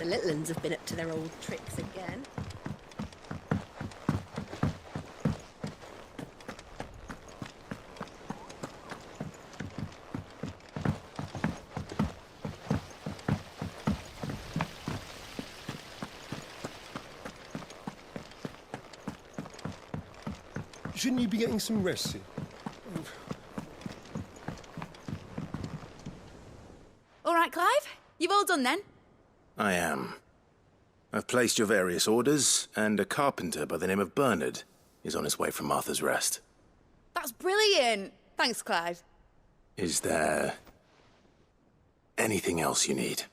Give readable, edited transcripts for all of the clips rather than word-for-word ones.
The little uns have been up to their old tricks again. Shouldn't you be getting some rest, Sid? All right, Clive? You've all done then? I am. I've placed your various orders, and a carpenter by the name of Bernard is on his way from Martha's Rest. That's brilliant! Thanks, Clive. Is there anything else you need?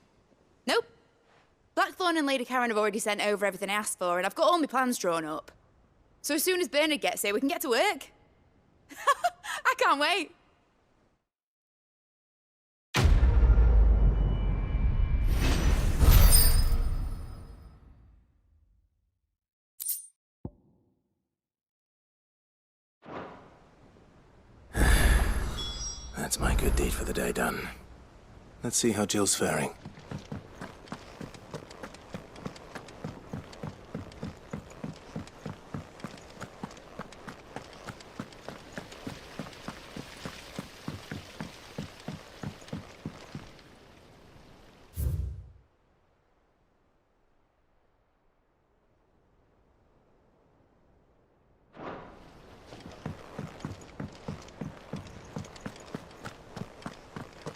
Nope. Blackthorn and Lady Karen have already sent over everything I asked for, and I've got all my plans drawn up. So as soon as Bernard gets here, we can get to work. I can't wait. That's my good deed for the day done. Let's see how Jill's faring.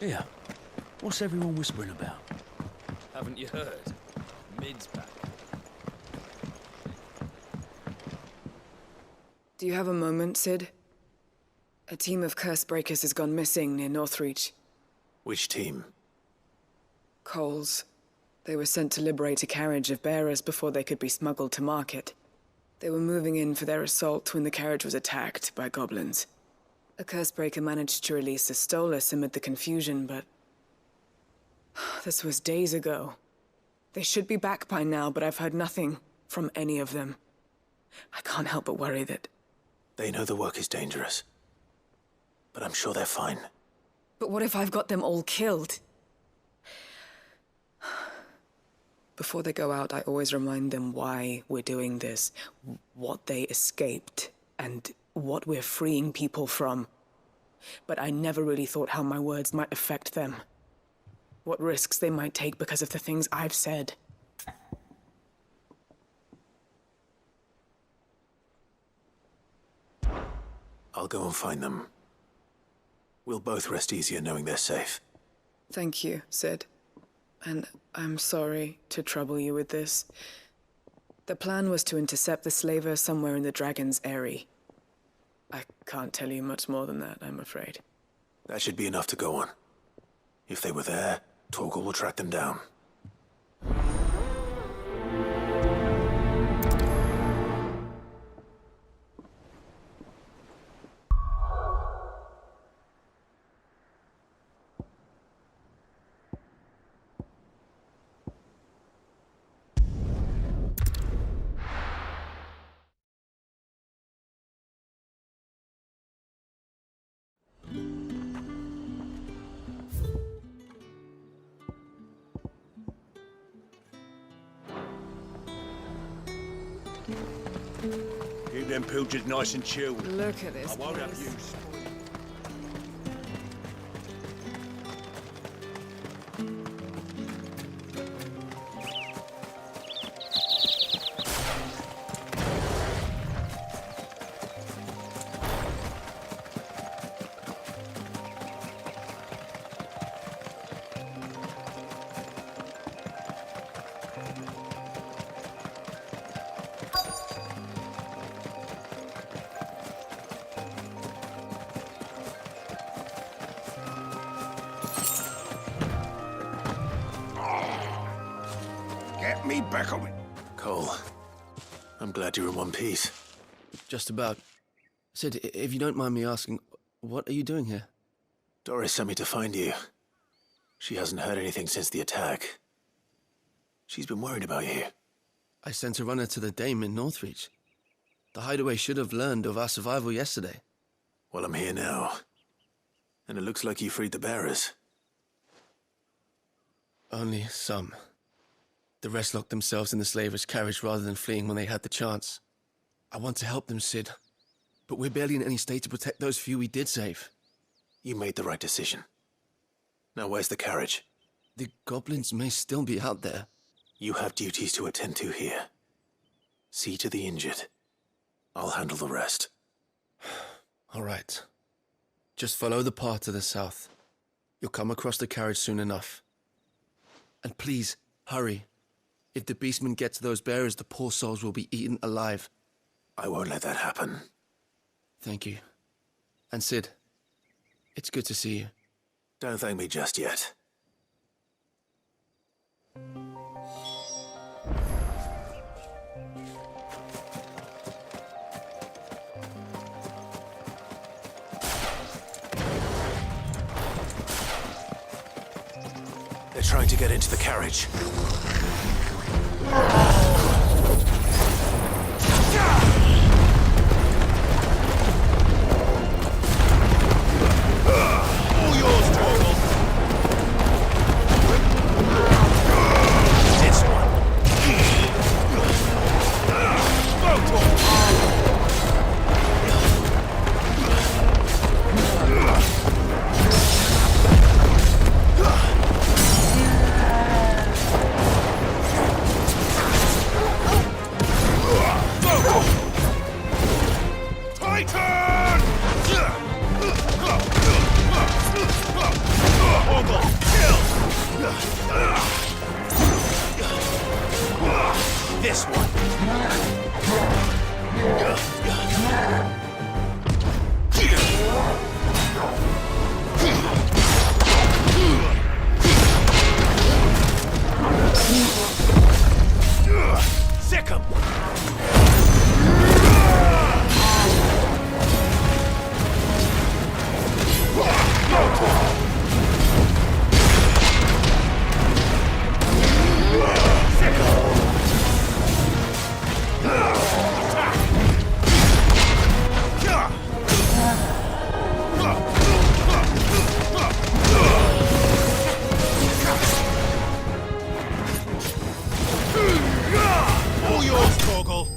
Here, what's everyone whispering about? Haven't you heard? Mid's back. Do you have a moment, Sid? A team of curse breakers has gone missing near Northreach. Which team? Coles. They were sent to liberate a carriage of bearers before they could be smuggled to market. They were moving in for their assault when the carriage was attacked by goblins. A cursebreaker managed to release a Stolas amid the confusion, but this was days ago. They should be back by now, but I've heard nothing from any of them. I can't help but worry that... They know the work is dangerous, but I'm sure they're fine. But what if I've got them all killed? Before they go out, I always remind them why we're doing this, what they escaped, and what we're freeing people from. But I never really thought how my words might affect them. What risks they might take because of the things I've said. I'll go and find them. We'll both rest easier knowing they're safe. Thank you, Sid. And I'm sorry to trouble you with this. The plan was to intercept the slaver somewhere in the Dragon's Eyrie. I can't tell you much more than that, I'm afraid. That should be enough to go on. If they were there, Torgal will track them down. Keep them pilgers nice and chilled. Look at this I won't have place. you. Get me back on it. Cole, I'm glad you're in one piece. Just about. Sid, if you don't mind me asking, what are you doing here? Doris sent me to find you. She hasn't heard anything since the attack. She's been worried about you. I sent a runner to the Dame in Northreach. The hideaway should have learned of our survival yesterday. Well, I'm here now. And it looks like you freed the bearers. Only some. The rest locked themselves in the slaver's carriage rather than fleeing when they had the chance. I want to help them, Sid, but we're barely in any state to protect those few we did save. You made the right decision. Now where's the carriage? The goblins may still be out there. You have duties to attend to here. See to the injured. I'll handle the rest. All right. Just follow the path to the south. You'll come across the carriage soon enough. And please, hurry. If the beastmen get to those bearers, the poor souls will be eaten alive. I won't let that happen. Thank you. And Sid, it's good to see you. Don't thank me just yet. They're trying to get into the carriage. All yours, Torgal. This one. Go, Torgal. This one. Sick 'em. All yours, Torgal.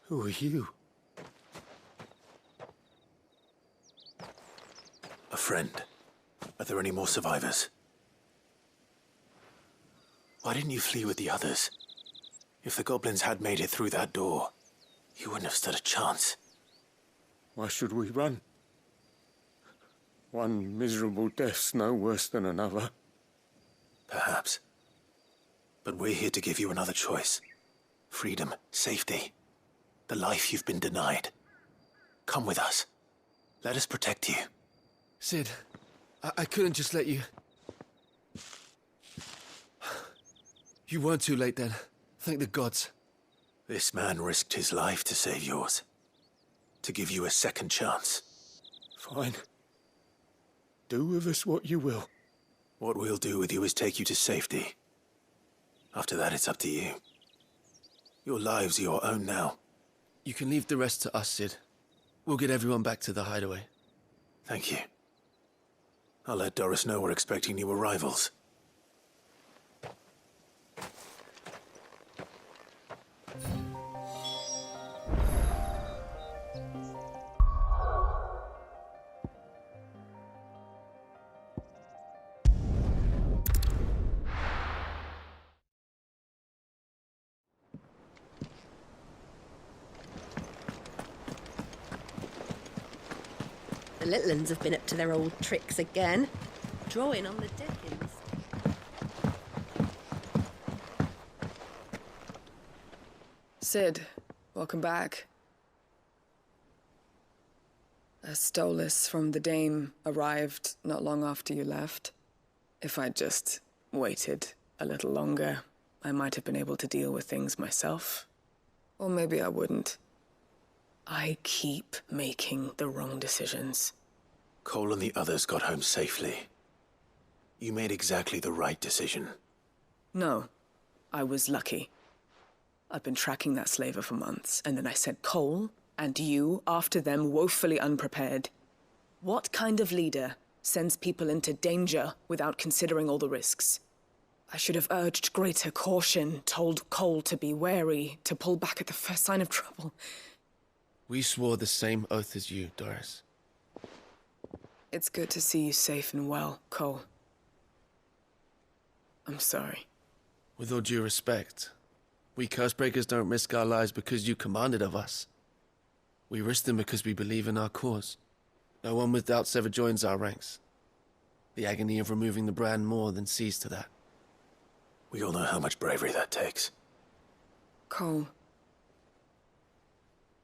Who are you? A friend. Are there any more survivors? Why didn't you flee with the others? If the goblins had made it through that door, you wouldn't have stood a chance. Why should we run? One miserable death's no worse than another. Perhaps. But we're here to give you another choice. Freedom, safety, the life you've been denied. Come with us. Let us protect you. Sid, I couldn't just let you... You weren't too late then. Thank the gods. This man risked his life to save yours. To give you a second chance. Fine. Do with us what you will. What we'll do with you is take you to safety. After that, it's up to you. Your lives are your own now. You can leave the rest to us, Sid. We'll get everyone back to the hideaway. Thank you. I'll let Doris know we're expecting new arrivals. The little uns have been up to their old tricks again. Drawing on the deckings. Sid, welcome back. A stolus from the Dame arrived not long after you left. If I'd just waited a little longer, I might have been able to deal with things myself. Or maybe I wouldn't. I keep making the wrong decisions. Cole and the others got home safely. You made exactly the right decision. No, I was lucky. I've been tracking that slaver for months, and then I sent Cole and you after them, woefully unprepared. What kind of leader sends people into danger without considering all the risks? I should have urged greater caution, told Cole to be wary, to pull back at the first sign of trouble. We swore the same oath as you, Doris. It's good to see you safe and well, Cole. I'm sorry. With all due respect, we Cursebreakers don't risk our lives because you commanded of us. We risk them because we believe in our cause. No one with doubts ever joins our ranks. The agony of removing the brand more than sees to that. We all know how much bravery that takes. Cole,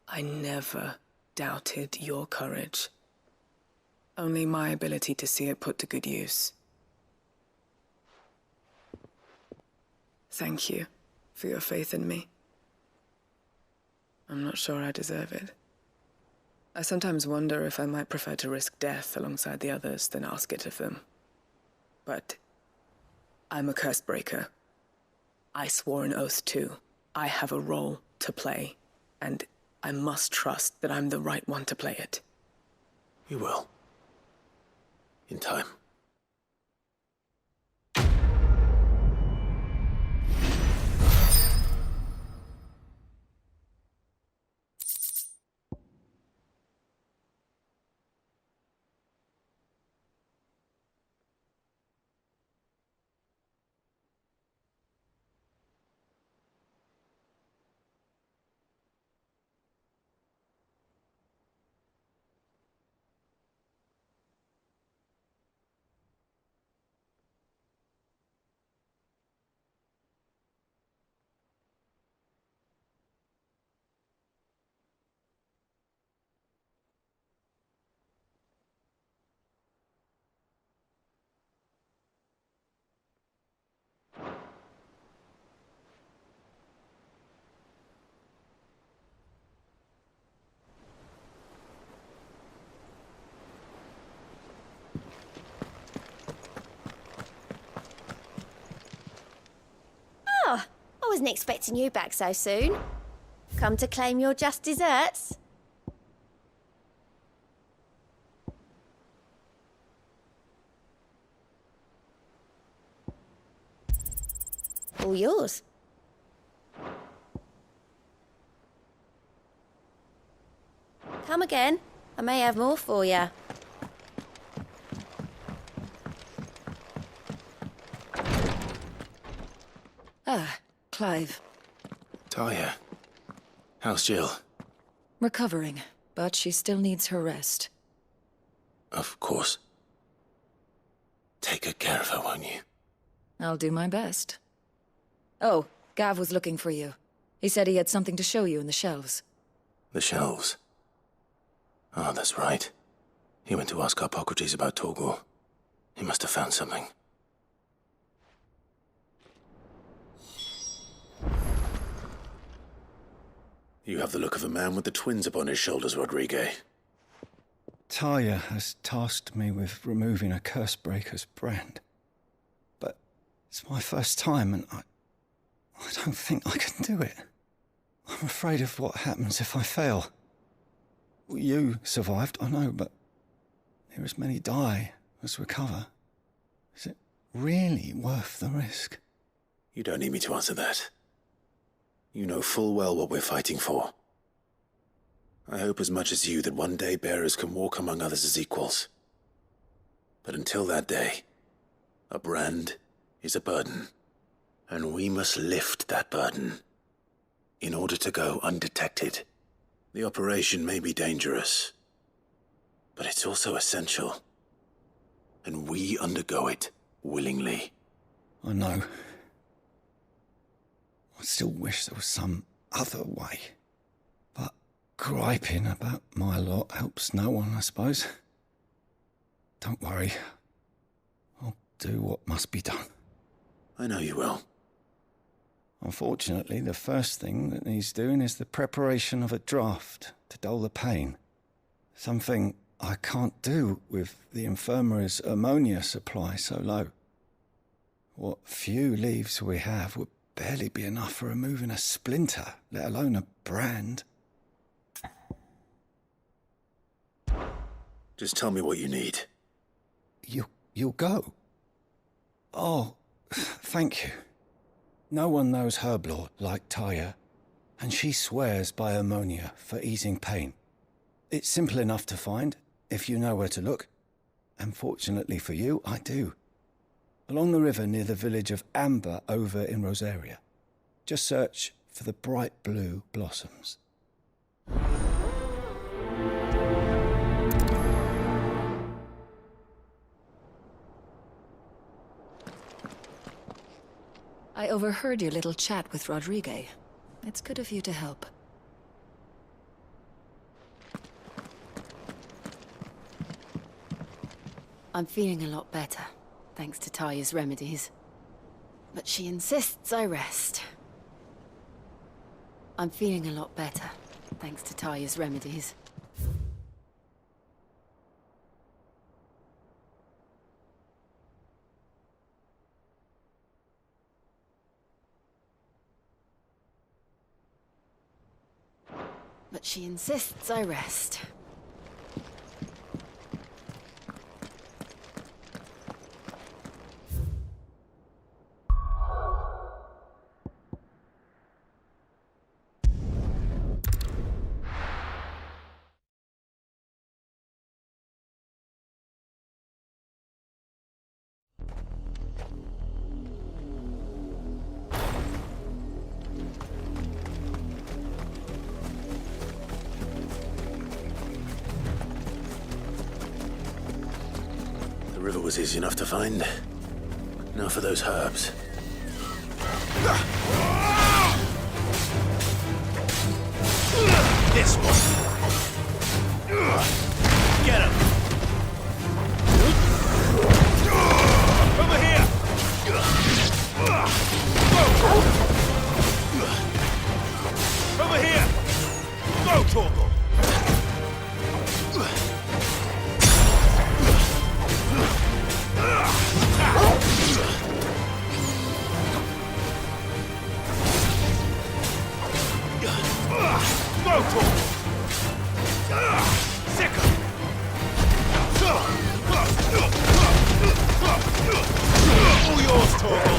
I never doubted your courage. Only my ability to see it put to good use. Thank you for your faith in me. I'm not sure I deserve it. I sometimes wonder if I might prefer to risk death alongside the others than ask it of them. But I'm a Cursebreaker. I swore an oath too. I have a role to play, and I must trust that I'm the right one to play it. You will. In time. I wasn't expecting you back so soon. Come to claim your just desserts? All yours. Come again. I may have more for you. Ah, Clive. Talia. How's Jill? Recovering, but she still needs her rest. Of course. Take good care of her, won't you? I'll do my best. Oh, Gav was looking for you. He said he had something to show you in the shelves. The shelves. Ah, that's right. He went to ask Harpocrates about Torgor. He must have found something. You have the look of a man with the twins upon his shoulders, Rodrigue. Talia has tasked me with removing a Cursebreaker's brand. But it's my first time, and I don't think I can do it. I'm afraid of what happens if I fail. You survived, I know, but near as many die as recover. Is it really worth the risk? You don't need me to answer that. You know full well what we're fighting for. I hope as much as you that one day bearers can walk among others as equals. But until that day, a brand is a burden, and we must lift that burden in order to go undetected. The operation may be dangerous, but it's also essential, and we undergo it willingly. I know. I still wish there was some other way. But griping about my lot helps no one, I suppose. Don't worry. I'll do what must be done. I know you will. Unfortunately, the first thing that needs doing is the preparation of a draft to dull the pain. Something I can't do with the infirmary's ammonia supply so low. What few leaves we have would barely be enough for removing a splinter, let alone a brand. Just tell me what you need. You'll go? Oh, thank you. No one knows Herblore like Taya, and she swears by ammonia for easing pain. It's simple enough to find, if you know where to look. And fortunately for you, I do. Along the river near the village of Amber over in Rosaria. Just search for the bright blue blossoms. I overheard your little chat with Rodrigue. It's good of you to help. I'm feeling a lot better, thanks to Taya's remedies. But she insists I rest. I'm feeling a lot better, thanks to Taya's remedies. But she insists I rest. The river was easy enough to find. Now for those herbs. This one. Get him. Over here. Over here. Go, Torgal. Go, Torgal. Sicker. All yours, Torgal.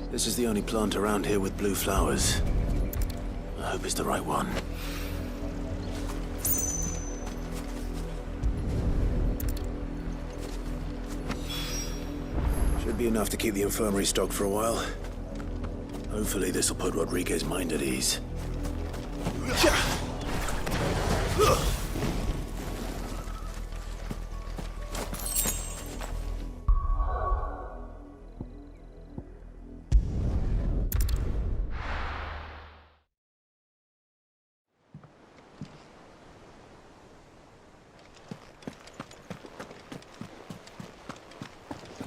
This is the only plant around here with blue flowers. I hope it's the right one. Should be enough to keep the infirmary stocked for a while. Hopefully this will put Rodriguez's mind at ease.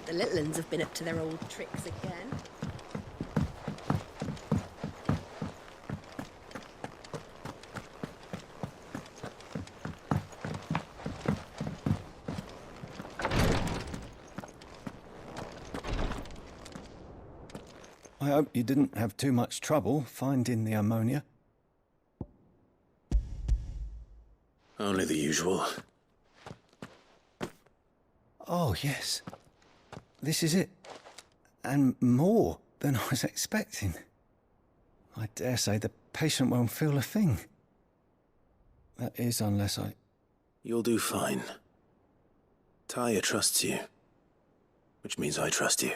The little uns have been up to their old tricks again. I hope you didn't have too much trouble finding the ammonia. Only the usual. Oh, yes. This is it. And more than I was expecting. I dare say the patient won't feel a thing. That is, unless I... You'll do fine. Taya trusts you. Which means I trust you.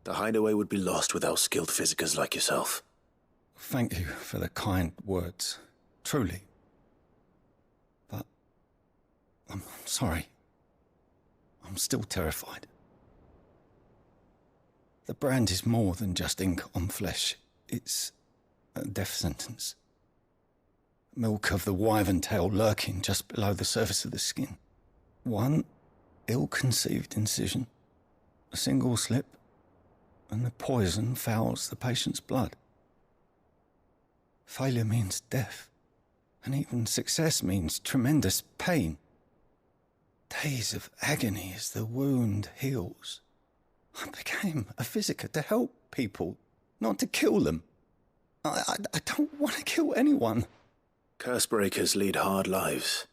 The hideaway would be lost without skilled physicers like yourself. Thank you for the kind words. Truly. But... I'm sorry. I'm still terrified. The brand is more than just ink on flesh. It's a death sentence. Milk of the wyvern tail lurking just below the surface of the skin. One ill-conceived incision, a single slip, and the poison fouls the patient's blood. Failure means death, and even success means tremendous pain. Days of agony as the wound heals. I became a physicker to help people, not to kill them. I don't want to kill anyone. Cursebreakers lead hard lives,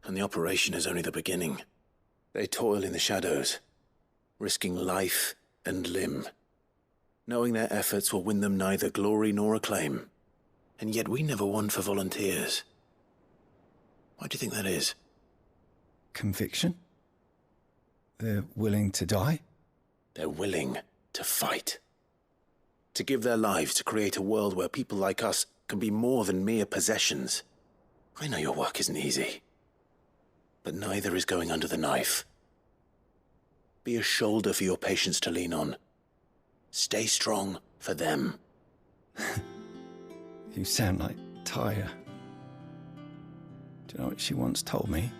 and the operation is only the beginning. They toil in the shadows, risking life and limb, knowing their efforts will win them neither glory nor acclaim. And yet we never won for volunteers. Why do you think that is? Conviction? They're willing to die? They're willing to fight. To give their lives to create a world where people like us can be more than mere possessions. I know your work isn't easy, but neither is going under the knife. Be a shoulder for your patients to lean on. Stay strong for them. You sound like Taya. Do you know what she once told me?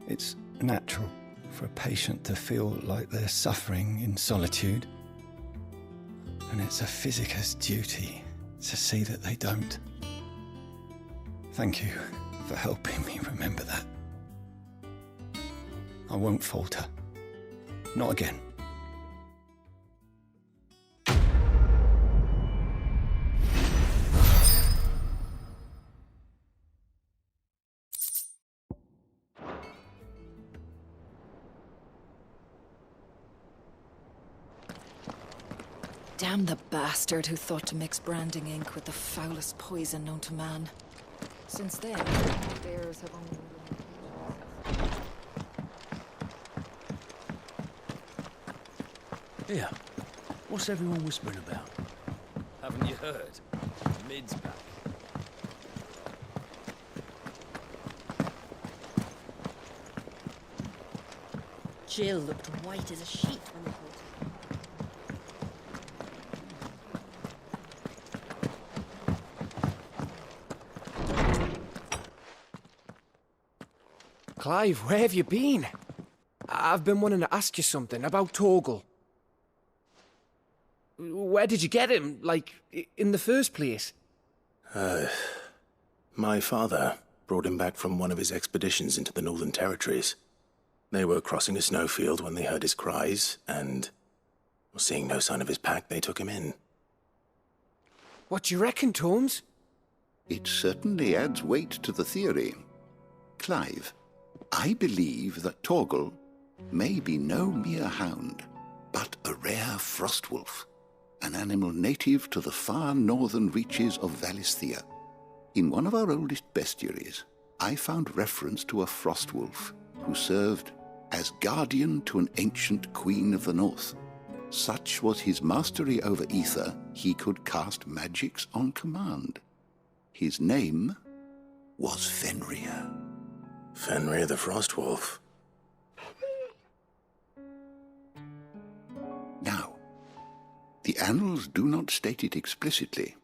It's natural for a patient to feel like they're suffering in solitude. And it's a physicist's duty to see that they don't. Thank you for helping me remember that. I won't falter. Not again. Damn the bastard who thought to mix branding ink with the foulest poison known to man. Since then, bears have only... Here, what's everyone whispering about? Haven't you heard? Mid's back. Jill looked white as a sheet when they called her. Clive, where have you been? I've been wanting to ask you something about Torgal. Where did you get him, like, in the first place? My father brought him back from one of his expeditions into the Northern Territories. They were crossing a snowfield when they heard his cries, and, seeing no sign of his pack, they took him in. What do you reckon, Tomes? It certainly adds weight to the theory. Clive, I believe that Torgal may be no mere hound, but a rare frostwolf, an animal native to the far northern reaches of Valisthea. In one of our oldest bestiaries, I found reference to a frostwolf who served as guardian to an ancient queen of the north. Such was his mastery over ether, he could cast magics on command. His name was Fenrir. Fenrir the Frostwolf. Now, the annals do not state it explicitly,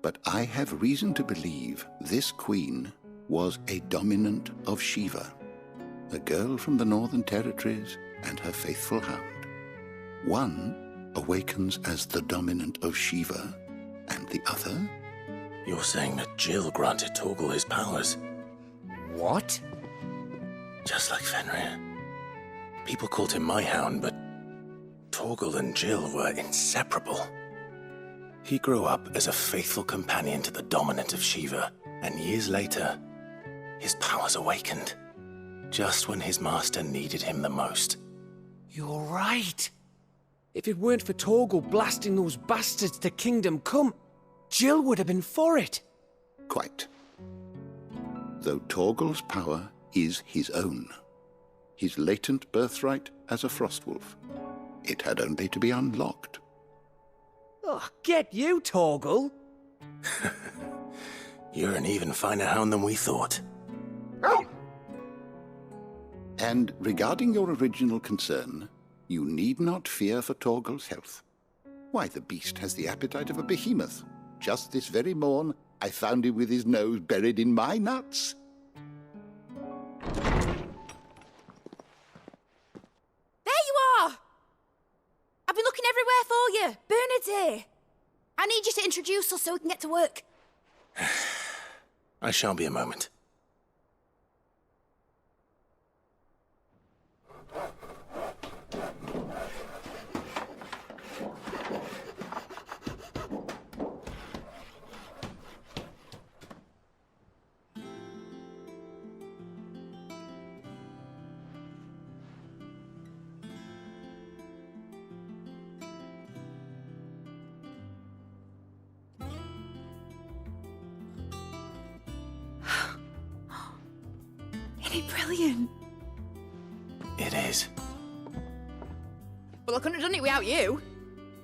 but I have reason to believe this queen was a dominant of Shiva, a girl from the Northern Territories and her faithful hound. One awakens as the dominant of Shiva, and the other... You're saying that Jill granted Torgal his powers? What? Just like Fenrir. People called him my hound, but Torgal and Jill were inseparable. He grew up as a faithful companion to the dominant of Shiva, and years later, his powers awakened, just when his master needed him the most. You're right. If it weren't for Torgal blasting those bastards to Kingdom Come, Jill would have been for it. Quite. Though Torgal's power is his own, his latent birthright as a Frostwolf. It had only to be unlocked. Oh, get you, Torgal! You're an even finer hound than we thought. And regarding your original concern, You need not fear for Torgal's health. Why, the beast has the appetite of a behemoth. Just this very morn, I found him with his nose buried in my nuts. There you are! I've been looking everywhere for you. Bernard's here. I need you to introduce us so we can get to work. I shan't be a moment. Isn't it brilliant? It is. Well, I couldn't have done it without you.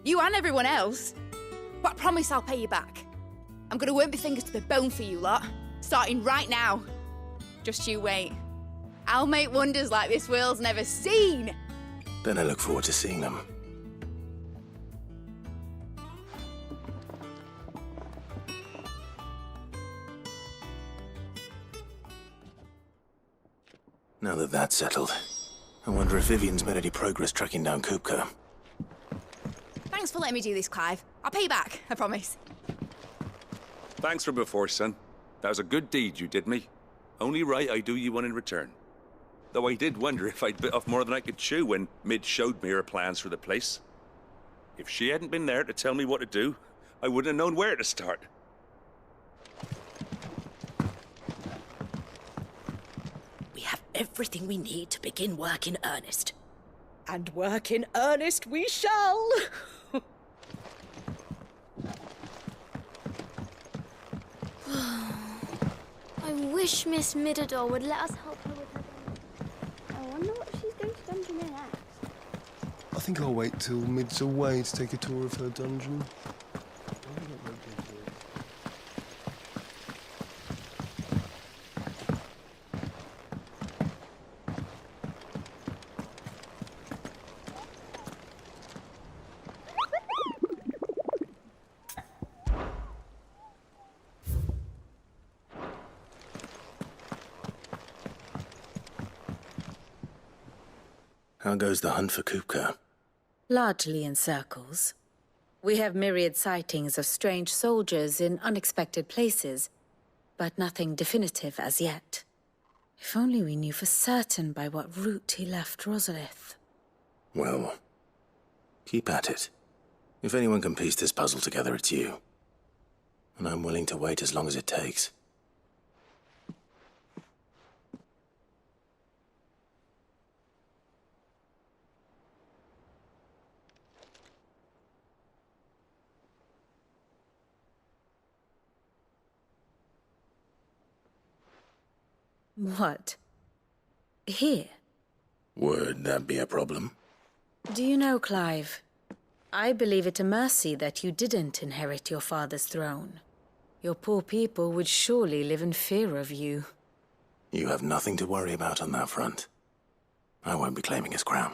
You and everyone else. But I promise I'll pay you back. I'm gonna work my fingers to the bone for you lot, starting right now. Just you wait. I'll make wonders like this world's never seen. Then I look forward to seeing them. Now that that's settled, I wonder if Vivian's made any progress tracking down Kupka. Thanks for letting me do this, Clive. I'll pay you back, I promise. Thanks for before, son. That was a good deed you did me. Only right I do you one in return. Though I did wonder if I'd bit off more than I could chew when Mid showed me her plans for the place. If she hadn't been there to tell me what to do, I wouldn't have known where to start. We have everything we need to begin work in earnest. And work in earnest we shall! I wish Miss Midador would let us help her with her dungeon. I wonder what she's going to dungeon in next. I think I'll wait till Mid's away to take a tour of her dungeon. How goes the hunt for Kupka? Largely in circles. We have myriad sightings of strange soldiers in unexpected places, but nothing definitive as yet. If only we knew for certain by what route he left Rosalith. Well, keep at it. If anyone can piece this puzzle together, it's you. And I'm willing to wait as long as it takes. What? Here? Would that be a problem? Do you know, Clive, I believe it a mercy that you didn't inherit your father's throne. Your poor people would surely live in fear of you. You have nothing to worry about on that front. I won't be claiming his crown.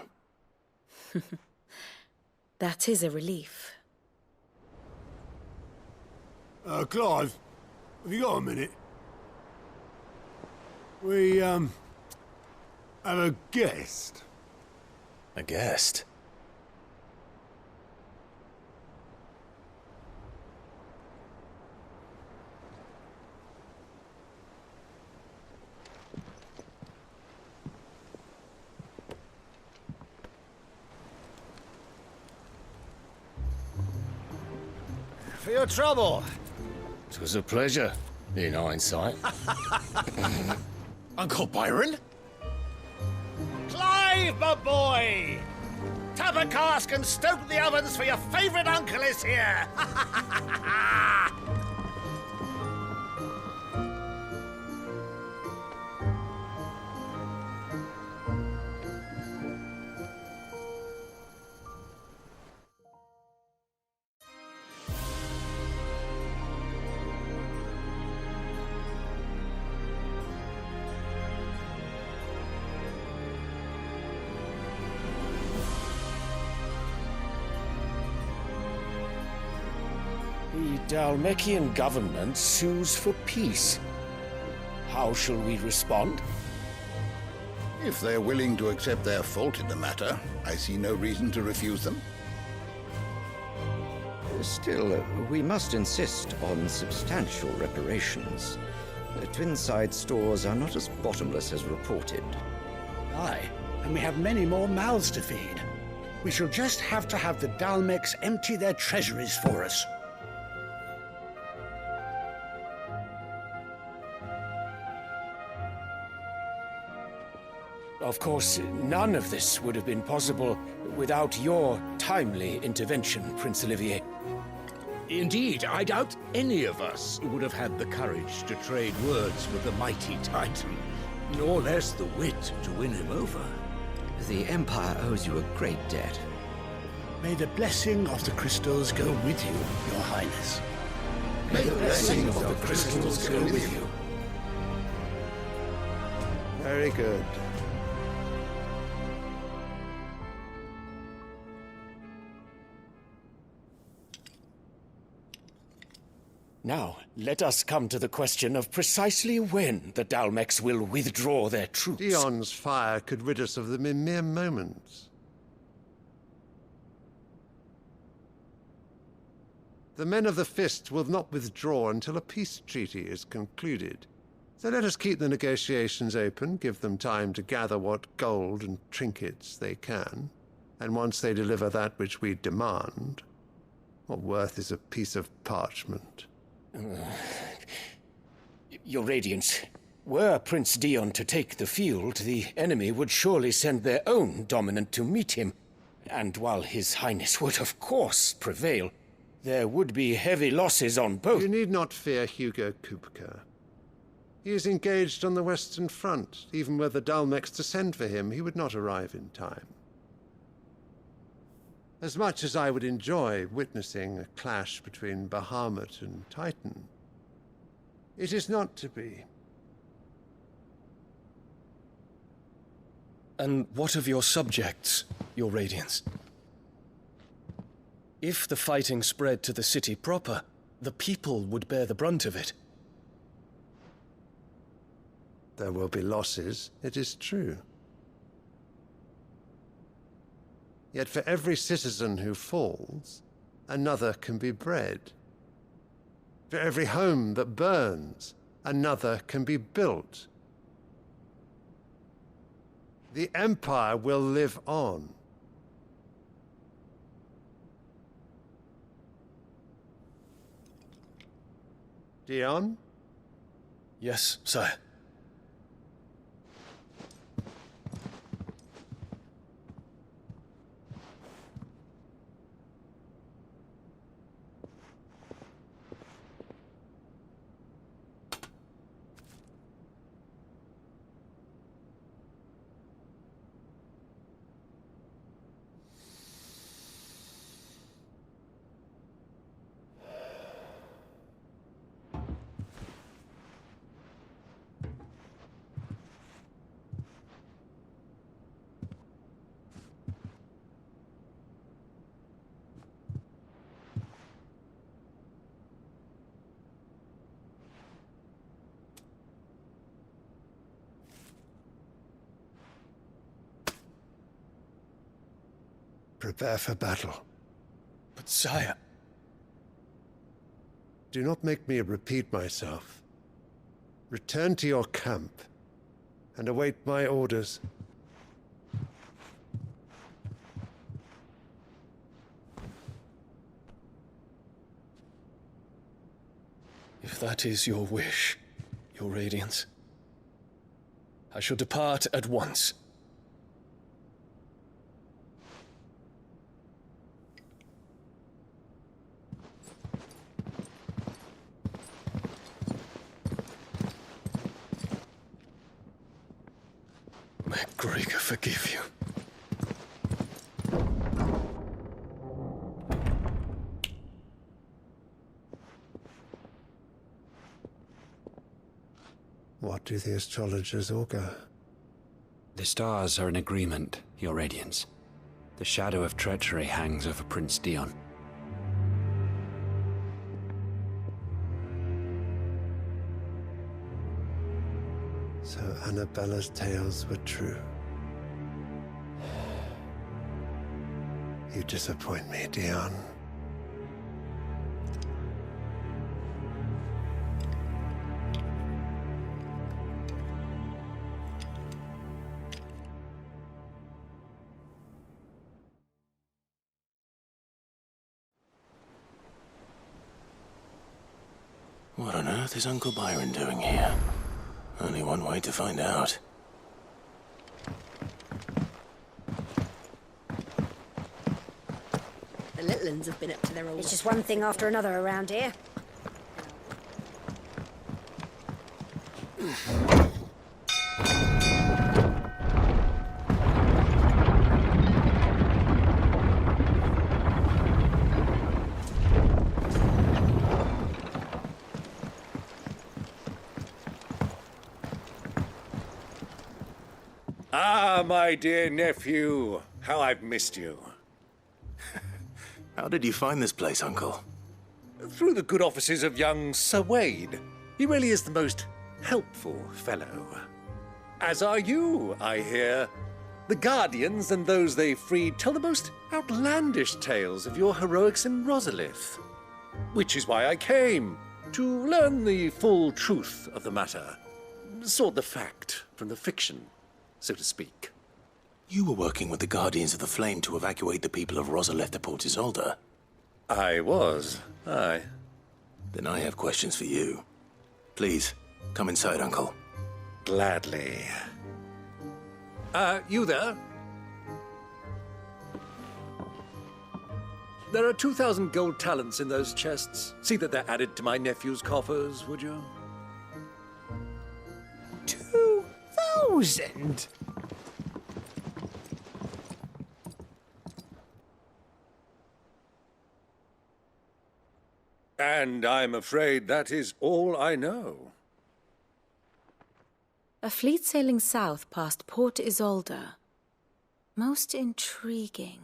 That is a relief. Clive, have you got a minute? We, have a guest. A guest? For your trouble. It was a pleasure, in hindsight. Uncle Byron? Clive, my boy! Tap a cask and stoke the ovens for your favourite uncle is here! The Dalmekian government sues for peace. How shall we respond? If they're willing to accept their fault in the matter, I see no reason to refuse them. Still, we must insist on substantial reparations. Twinside stores are not as bottomless as reported. Aye, and we have many more mouths to feed. We shall just have to have the Dalmecs empty their treasuries for us. Of course, none of this would have been possible without your timely intervention, Prince Olivier. Indeed, I doubt any of us would have had the courage to trade words with the mighty Titan, nor less the wit to win him over. The Empire owes you a great debt. May the blessing of the crystals go with you, Your Highness. May the blessing of the crystals go with you. Very good. Now, let us come to the question of precisely when the Dalmecs will withdraw their troops. Dion's fire could rid us of them in mere moments. The men of the Fist will not withdraw until a peace treaty is concluded. So let us keep the negotiations open, give them time to gather what gold and trinkets they can, and once they deliver that which we demand, what worth is a piece of parchment? Your Radiance, were Prince Dion to take the field, the enemy would surely send their own dominant to meet him. And while His Highness would of course prevail, there would be heavy losses on both. You need not fear Hugo Kupka. He is engaged on the Western Front. Even were the Dalmecs to send for him, he would not arrive in time. As much as I would enjoy witnessing a clash between Bahamut and Titan, it is not to be. And what of your subjects, Your Radiance? If the fighting spread to the city proper, the people would bear the brunt of it. There will be losses, it is true. Yet for every citizen who falls, another can be bred. For every home that burns, another can be built. The Empire will live on. Dion? Yes, sire. Prepare for battle. But sire... Do not make me repeat myself. Return to your camp and await my orders. If that is your wish, Your Radiance, I shall depart at once. May Gregor forgive you. What do the astrologers augur? The stars are in agreement, Your Radiance. The shadow of treachery hangs over Prince Dion. Annabella's tales were true. You disappoint me, Dion. What on earth is Uncle Byron doing here? Only one way to find out. The little uns have been up to their old... It's just one thing after another around here. Ah, my dear nephew. How I've missed you. How did you find this place, Uncle? Through the good offices of young Sir Wade. He really is the most helpful fellow. As are you, I hear. The Guardians and those they freed tell the most outlandish tales of your heroics in Rosalith. Which is why I came, to learn the full truth of the matter. Sort the fact from the fiction, so to speak. You were working with the Guardians of the Flame to evacuate the people of Rosalith to Port Isolde. I was, aye. Then I have questions for you. Please, come inside, Uncle. Gladly. You there? There are 2,000 gold talents in those chests. See that they're added to my nephew's coffers, would you? 2,000? And I'm afraid that is all I know. A fleet sailing south past Port Isolde. Most intriguing.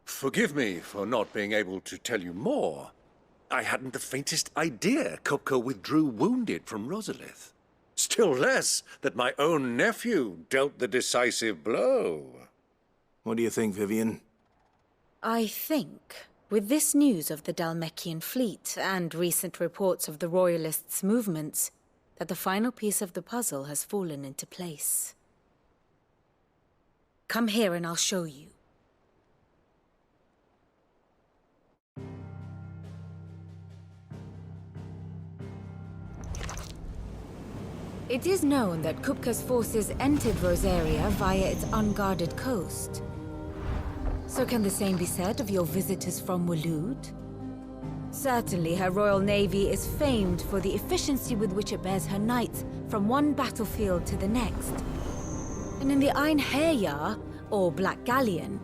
Forgive me for not being able to tell you more. I hadn't the faintest idea Kupka withdrew wounded from Rosalith. Still less that my own nephew dealt the decisive blow. What do you think, Vivian? I think, with this news of the Dhalmekian fleet and recent reports of the Royalists' movements, that the final piece of the puzzle has fallen into place. Come here and I'll show you. It is known that Kupka's forces entered Rosaria via its unguarded coast. So can the same be said of your visitors from Waloed? Certainly her Royal Navy is famed for the efficiency with which it bears her knights from one battlefield to the next. And in the Einherjar, or Black Galleon,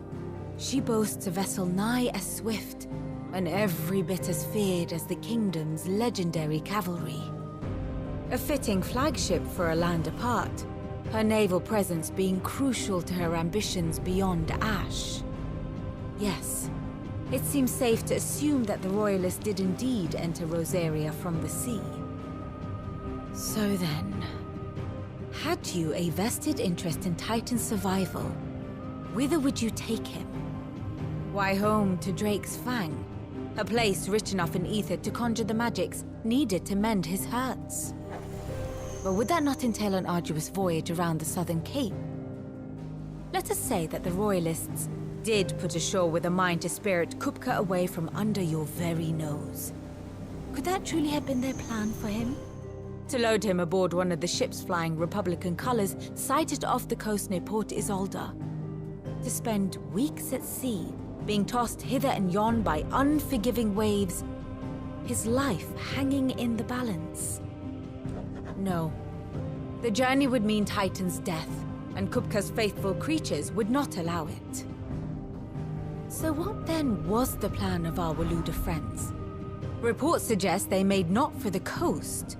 she boasts a vessel nigh as swift and every bit as feared as the kingdom's legendary cavalry. A fitting flagship for a land apart, her naval presence being crucial to her ambitions beyond Ash. Yes, it seems safe to assume that the Royalists did indeed enter Rosaria from the sea. So then, had you a vested interest in Titan's survival, whither would you take him? Why, home to Drake's Fang, a place rich enough in ether to conjure the magics needed to mend his hurts. But would that not entail an arduous voyage around the southern cape? Let us say that the Royalists did put ashore with a mind to spirit Kupka away from under your very nose. Could that truly have been their plan for him? To load him aboard one of the ships flying Republican colors sighted off the coast near Port Isolde? To spend weeks at sea, being tossed hither and yon by unforgiving waves, his life hanging in the balance? No. The journey would mean Titan's death, and Kupka's faithful creatures would not allow it. So what then was the plan of our Waluda friends? Reports suggest they made not for the coast,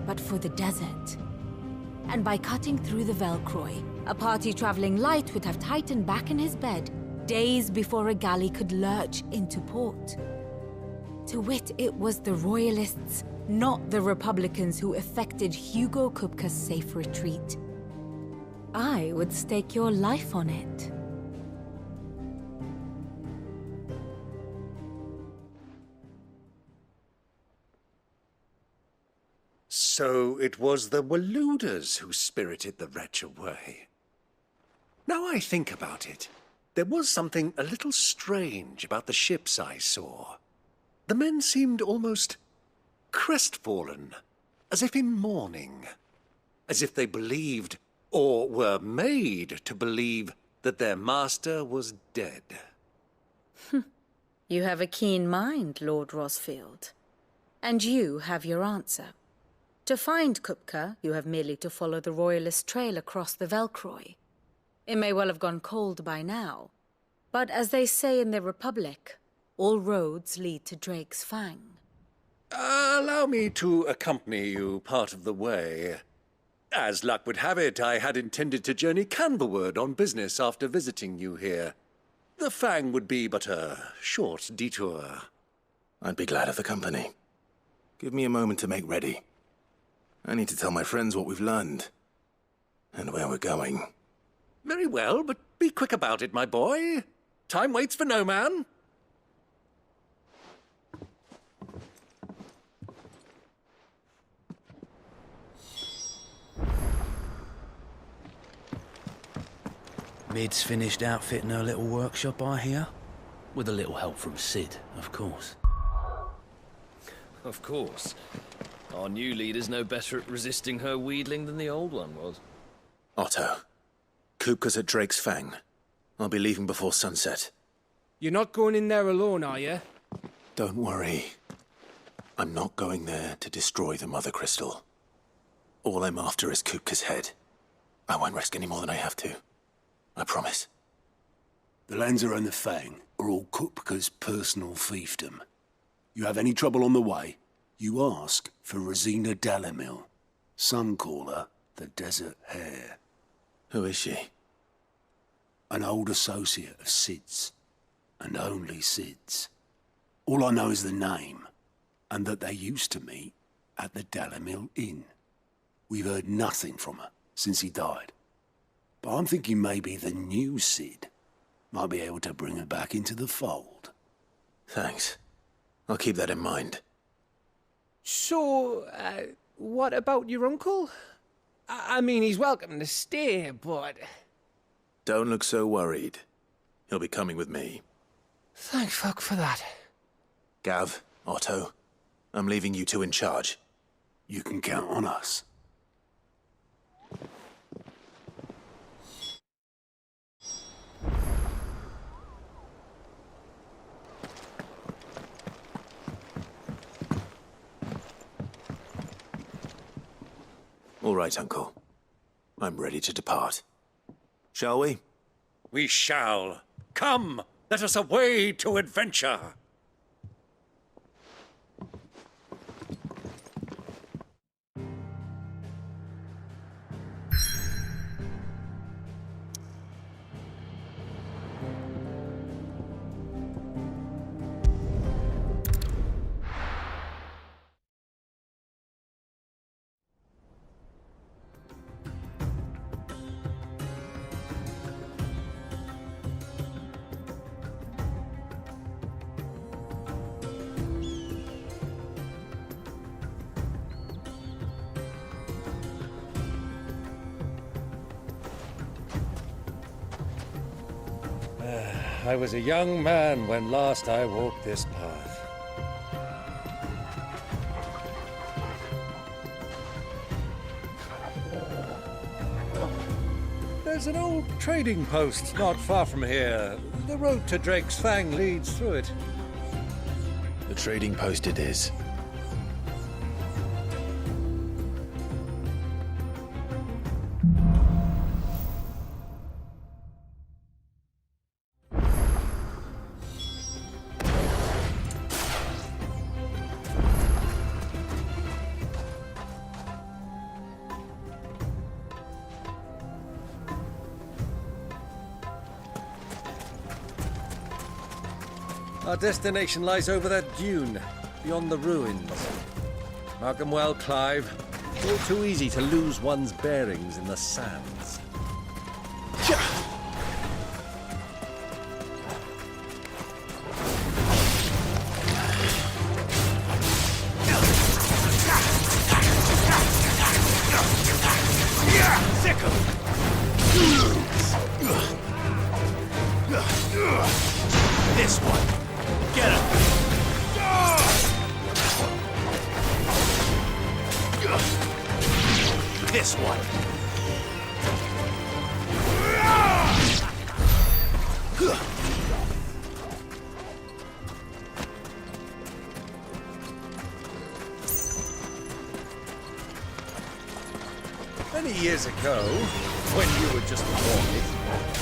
but for the desert. And by cutting through the Velcroy, a party traveling light would have Titan back in his bed days before a galley could lurch into port. To wit, it was the Royalists, not the Republicans, who effected Hugo Kupka's safe retreat. I would stake your life on it. So it was the Waluders who spirited the wretch away. Now I think about it, there was something a little strange about the ships I saw. The men seemed almost crestfallen, as if in mourning, as if they believed, or were made to believe, that their master was dead. You have a keen mind, Lord Rosfield. And you have your answer. To find Kupka, you have merely to follow the Royalist trail across the Velcroy. It may well have gone cold by now, but as they say in the Republic, all roads lead to Drake's Fang. Allow me to accompany you part of the way. As luck would have it, I had intended to journey Canberward on business after visiting you here. The Fang would be but a short detour. I'd be glad of the company. Give me a moment to make ready. I need to tell my friends what we've learned, and where we're going. Very well, but be quick about it, my boy. Time waits for no man. Mid's finished outfitting her little workshop, I hear. With a little help from Sid, of course. Of course. Our new leader's no better at resisting her wheedling than the old one was. Otto, Kupka's at Drake's Fang. I'll be leaving before sunset. You're not going in there alone, are you? Don't worry. I'm not going there to destroy the Mother Crystal. All I'm after is Kupka's head. I won't risk any more than I have to. I promise. The Lancer and the Fang are all Kupka's personal fiefdom. You have any trouble on the way, you ask for Rosina Dalamil. Some call her the Desert Hare. Who is she? An old associate of Sid's, and only Sid's. All I know is the name, and that they used to meet at the Dalamil Inn. We've heard nothing from her since he died. But I'm thinking maybe the new Sid might be able to bring her back into the fold. Thanks. I'll keep that in mind. So, what about your uncle? I mean, he's welcome to stay, but... Don't look so worried. He'll be coming with me. Thank fuck for that. Gav, Otto, I'm leaving you two in charge. You can count on us. All right, Uncle. I'm ready to depart. Shall we? We shall. Come, let us away to adventure. I was a young man when last I walked this path. There's an old trading post not far from here. The road to Drake's Fang leads through it. The trading post it is. Our destination lies over that dune, beyond the ruins. Mark 'em well, Clive. It's all too easy to lose one's bearings in the sands. This one. Get him. This one. Many years ago, when you were just a boy,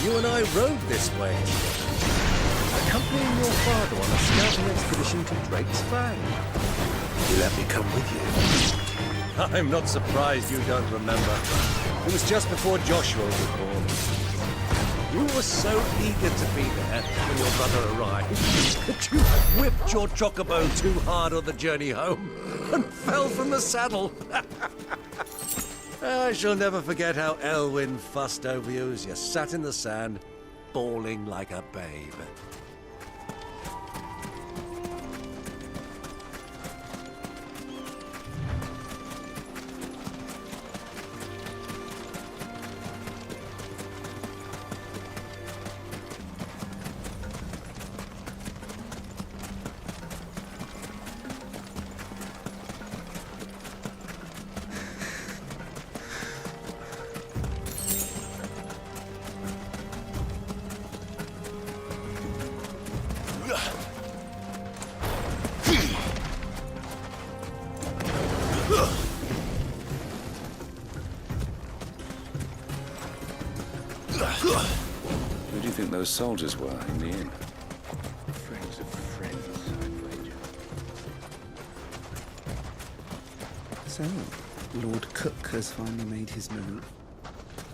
you and I rode this way, accompanying your father on a scouting expedition to Drake's Fang. You let me come with you. I'm not surprised you don't remember. It was just before Joshua was born. You were so eager to be there when your brother arrived that you whipped your chocobo too hard on the journey home and fell from the saddle. I shall never forget how Elwyn fussed over you as you sat in the sand, bawling like a babe. Who do you think those soldiers were in the inn? Friends of friends, So, Lord Cook has finally made his move.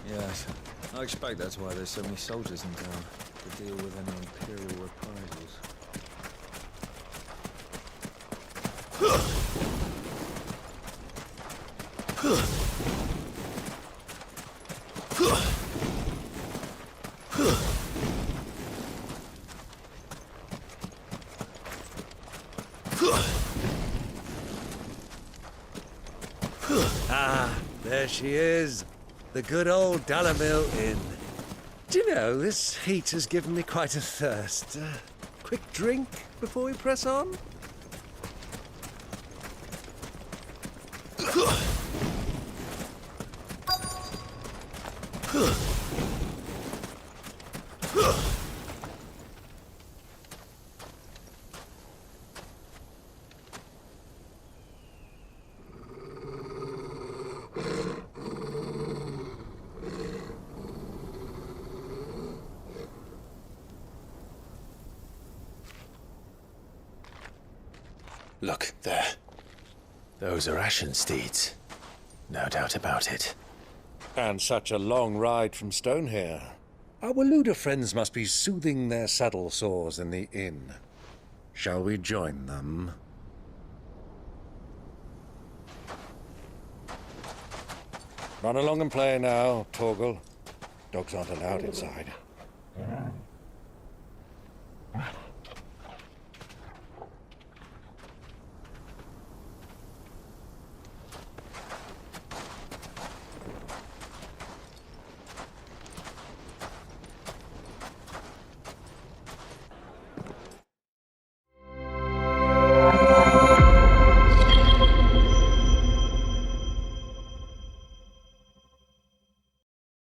Yes. I expect that's why there's so many soldiers in town, to deal with any Imperial reprisals. Ah, there she is. The good old Dalamil Inn. Do you know, this heat has given me quite a thirst. Quick drink before we press on? Look, there. Those are ashen steeds. No doubt about it. And such a long ride from Stonehair. Our Waluda friends must be soothing their saddle sores in the inn. Shall we join them? Run along and play now, Torgal. Dogs aren't allowed inside.